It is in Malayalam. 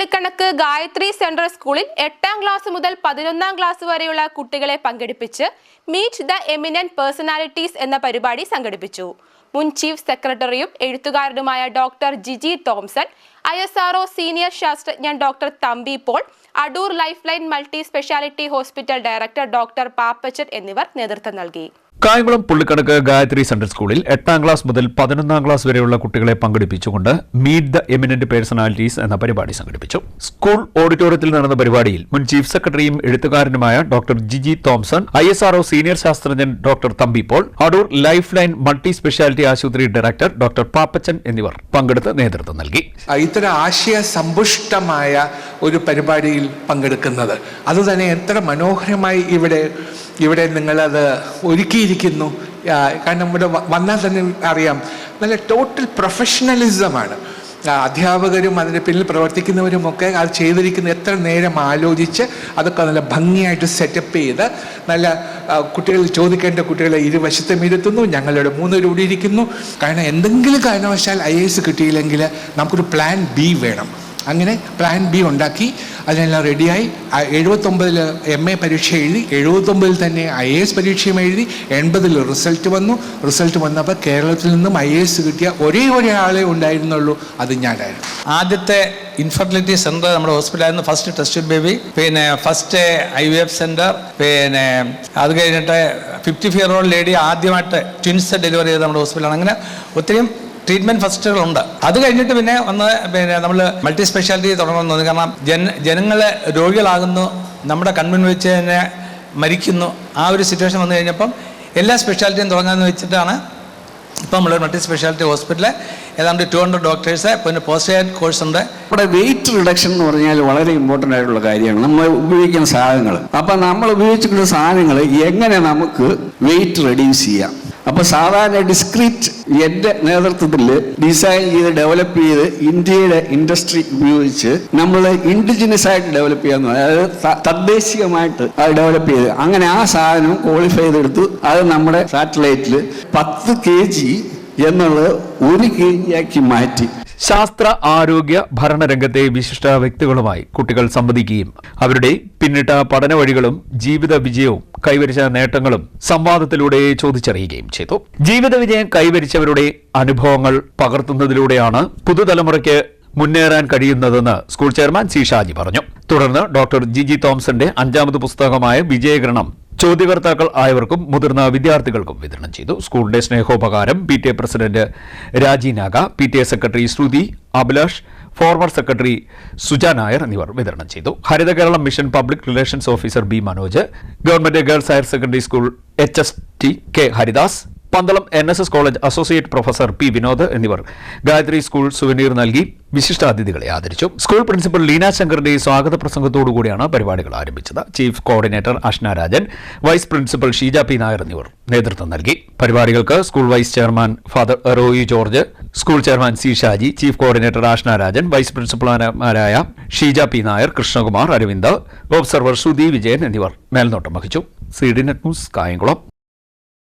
പുള്ളിക്കണക്ക് ഗായത്രി സെൻട്രൽ സ്കൂളിൽ 8ാം ക്ലാസ് മുതൽ 11ാം ക്ലാസ് വരെയുള്ള കുട്ടികളെ പങ്കെടുപ്പിച്ച് മീറ്റ് ദ എമിനന്റ് പേഴ്സണാലിറ്റീസ് എന്ന പരിപാടി സംഘടിപ്പിച്ചു. മുൻ ചീഫ് സെക്രട്ടറിയും എഴുത്തുകാരനുമായ doctor Gigi Thomson, ISRO senior ശാസ്ത്രജ്ഞൻ doctor Thampi Paul, Adoor life line multi speciality hospital director doctor Pappachan എന്നിവർ നേതൃത്വം നൽകി. കായംകുളം പുള്ളിക്കണക്ക് ഗായത്രി സെൻട്രൽ സ്കൂളിൽ 8ാം ക്ലാസ് മുതൽ 11ാം ക്ലാസ് വരെയുള്ള കുട്ടികളെ പങ്കെടുപ്പിച്ചുകൊണ്ട് മീറ്റ് ദ എമിനന്റ് പേഴ്സണാലിറ്റീസ് എന്ന പരിപാടി സംഘടിപ്പിച്ചു. സ്കൂൾ ഓഡിറ്റോറിയത്തിൽ നടന്ന പരിപാടിയിൽ മുൻ ചീഫ് സെക്രട്ടറിയും എഴുത്തുകാരനുമായ doctor Gigi Thomson, ISRO senior ശാസ്ത്രജ്ഞൻ doctor Thampi Paul, Adoor life line multi speciality ആശുപത്രി ഡയറക്ടർ ഡോക്ടർ പാപ്പച്ചൻ എന്നിവർ പങ്കെടുത്ത് നേതൃത്വം നൽകി. ഇത്തരം ആശയ സമ്പുഷ്ടമായ ഒരു പരിപാടിയിൽ പങ്കെടുക്കുന്നത് അതുതന്നെ എത്ര മനോഹരമായി ഇവിടെ നിങ്ങളത് ഒരുക്കിയിരിക്കുന്നു. കാരണം ഇവിടെ വന്നാൽ തന്നെ അറിയാം, നല്ല ടോട്ടൽ പ്രൊഫഷണലിസമാണ്. അധ്യാപകരും അതിൻ്റെ പിന്നിൽ പ്രവർത്തിക്കുന്നവരുമൊക്കെ അത് ചെയ്തിരിക്കുന്ന എത്ര നേരം ആലോചിച്ച് അതൊക്കെ നല്ല ഭംഗിയായിട്ട് സെറ്റപ്പ് ചെയ്ത് നല്ല കുട്ടികൾ ചോദിക്കേണ്ട കുട്ടികളെ ഇരുവശത്തും ഇരുത്തുന്നു. ഞങ്ങളുടെ 3 പേര് കൂടി ഇരിക്കുന്നു. കാരണം എന്തെങ്കിലും കാരണവശാൽ IAS കിട്ടിയില്ലെങ്കിൽ നമുക്കൊരു പ്ലാൻ B വേണം. അങ്ങനെ പ്ലാൻ B ഉണ്ടാക്കി അതിനെല്ലാം റെഡിയായി 79 MA പരീക്ഷ എഴുതി, 79 തന്നെ IAS പരീക്ഷയും എഴുതി, 80 റിസൾട്ട് വന്നപ്പോൾ കേരളത്തിൽ നിന്നും IAS കിട്ടിയ ഒരേ ഒരാളെ ഉണ്ടായിരുന്നുള്ളൂ, അത് ഞാനായിരുന്നു. ആദ്യത്തെ ഇൻഫെർട്ടിലിറ്റി സെന്റർ നമ്മുടെ ഹോസ്പിറ്റലായിരുന്നു. ഫസ്റ്റ് ടെസ്റ്റ് ബേബി, പിന്നെ ഫസ്റ്റ് IVF സെന്റർ, പിന്നെ അത് കഴിഞ്ഞിട്ട് 55-year-old ലേഡി ആദ്യമായിട്ട് ട്വിൻസ് ഡെലിവറി ചെയ്ത് നമ്മുടെ ഹോസ്പിറ്റലാണ്. അങ്ങനെ ഒത്തിരി ട്രീറ്റ്മെന്റ് ഫസ്റ്റുകളുണ്ട്. അത് കഴിഞ്ഞിട്ട് പിന്നെ നമ്മൾ മൾട്ടി സ്പെഷ്യാലിറ്റി തുടങ്ങണമെന്ന് തോന്നി. കാരണം ജനങ്ങൾ രോഗികളാകുന്നു, നമ്മുടെ കൺമുൻ വെച്ച് തന്നെ മരിക്കുന്നു. ആ ഒരു സിറ്റുവേഷൻ വന്നു കഴിഞ്ഞപ്പം എല്ലാ സ്പെഷ്യാലിറ്റിയും തുടങ്ങാമെന്ന് വെച്ചിട്ടാണ് ഇപ്പം നമ്മൾ മൾട്ടി സ്പെഷ്യാലിറ്റി ഹോസ്പിറ്റലിൽ ഏതാണ്ട് 200 ഡോക്ടേഴ്സ്, പിന്നെ പോസ്റ്റ് ഗ്രാജുവേറ്റ് കോഴ്സ് ഉണ്ട്. നമ്മുടെ വെയിറ്റ് റിഡക്ഷൻ എന്ന് പറഞ്ഞാൽ വളരെ ഇമ്പോർട്ടൻ്റ് ആയിട്ടുള്ള കാര്യമാണ്. നമ്മൾ ഉപയോഗിക്കുന്ന സാധനങ്ങൾ, അപ്പം നമ്മൾ ഉപയോഗിച്ചിട്ടുള്ള സാധനങ്ങൾ എങ്ങനെ നമുക്ക് വെയിറ്റ് റെഡ്യൂസ് ചെയ്യാം. അപ്പോൾ സാധാരണ ഡിസ്ക്രീറ്റ് എൻ്റെ നേതൃത്വത്തിൽ ഡിസൈൻ ചെയ്ത് ഡെവലപ്പ് ചെയ്ത് ഇന്ത്യയുടെ ഇൻഡസ്ട്രി ഉപയോഗിച്ച് നമ്മൾ ഇൻഡിജിനസ് ആയിട്ട് ഡെവലപ്പ് ചെയ്യാന്ന്, അതായത് തദ്ദേശികമായിട്ട് അത് ഡെവലപ്പ് ചെയ്ത് അങ്ങനെ ആ സാധനം ക്വാളിഫൈ ചെയ്തെടുത്തു. അത് നമ്മുടെ സാറ്റലൈറ്റിൽ 10 kg എന്നുള്ളത് 1 kg ആക്കി മാറ്റി. ശാസ്ത്ര, ആരോഗ്യ, ഭരണരംഗത്തെ വിശിഷ്ട വ്യക്തികളുമായി കുട്ടികൾ സംവദിക്കുകയും അവരുടെ പിന്നിട്ട പഠന വഴികളും ജീവിത വിജയവും കൈവരിച്ച നേട്ടങ്ങളും സംവാദത്തിലൂടെ ചോദിച്ചറിയുകയും ചെയ്തു. ജീവിത വിജയം കൈവരിച്ചവരുടെ അനുഭവങ്ങൾ പകർത്തുന്നതിലൂടെയാണ് പുതുതലമുറയ്ക്ക് മുന്നേറാൻ കഴിയുന്നതെന്ന് സ്കൂൾ ചെയർമാൻ C. ഷാജി പറഞ്ഞു. തുടർന്ന് ഡോക്ടർ ജിജി തോംസന്റെ 5ാമത് പുസ്തകമായ വിജയകിരണം ചോദ്യകർത്താക്കൾ ആയവർക്കും മുതിർന്ന വിദ്യാർത്ഥികൾക്കും വിതരണം ചെയ്തു. സ്കൂളിന്റെ സ്നേഹോപകാരം PTA president Raji Naga, PTA secretary Sruthi, Abhilash, former secretary Suja Nair എന്നിവർ വിതരണം ചെയ്തു. Haritha Keralam mission public relations officer B. Manoj, government girls higher secondary school HST K. Haridas, Pandalam NSS college associate professor P. Vinod എന്നിവർ ഗായത്രി സ്കൂൾ സുവനീർ നൽകി വിശിഷ്ടാതിഥികളെ ആദരിച്ചു. സ്കൂൾ പ്രിൻസിപ്പൽ ലീന ശങ്കറിന്റെ സ്വാഗത പ്രസംഗത്തോടുകൂടിയാണ് പരിപാടികൾ ആരംഭിച്ചത്. Chief coordinator Ashna Rajan, vice principal Sheeja P. Nair എന്നിവർ നേതൃത്വം നൽകി. പരിപാടികൾക്ക് school vice chairman father Roy George, school chairman C. Shaji, chief coordinator Ashna Rajan, vice പ്രിൻസിപ്പൽമാരായ ഷീജ P. നായർ, കൃഷ്ണകുമാർ, അരവിന്ദ്, ഒബ്സർവർ ശ്രുതി വിജയൻ എന്നിവർ മേൽനോട്ടം വഹിച്ചു. CD net news, Kayamkulam.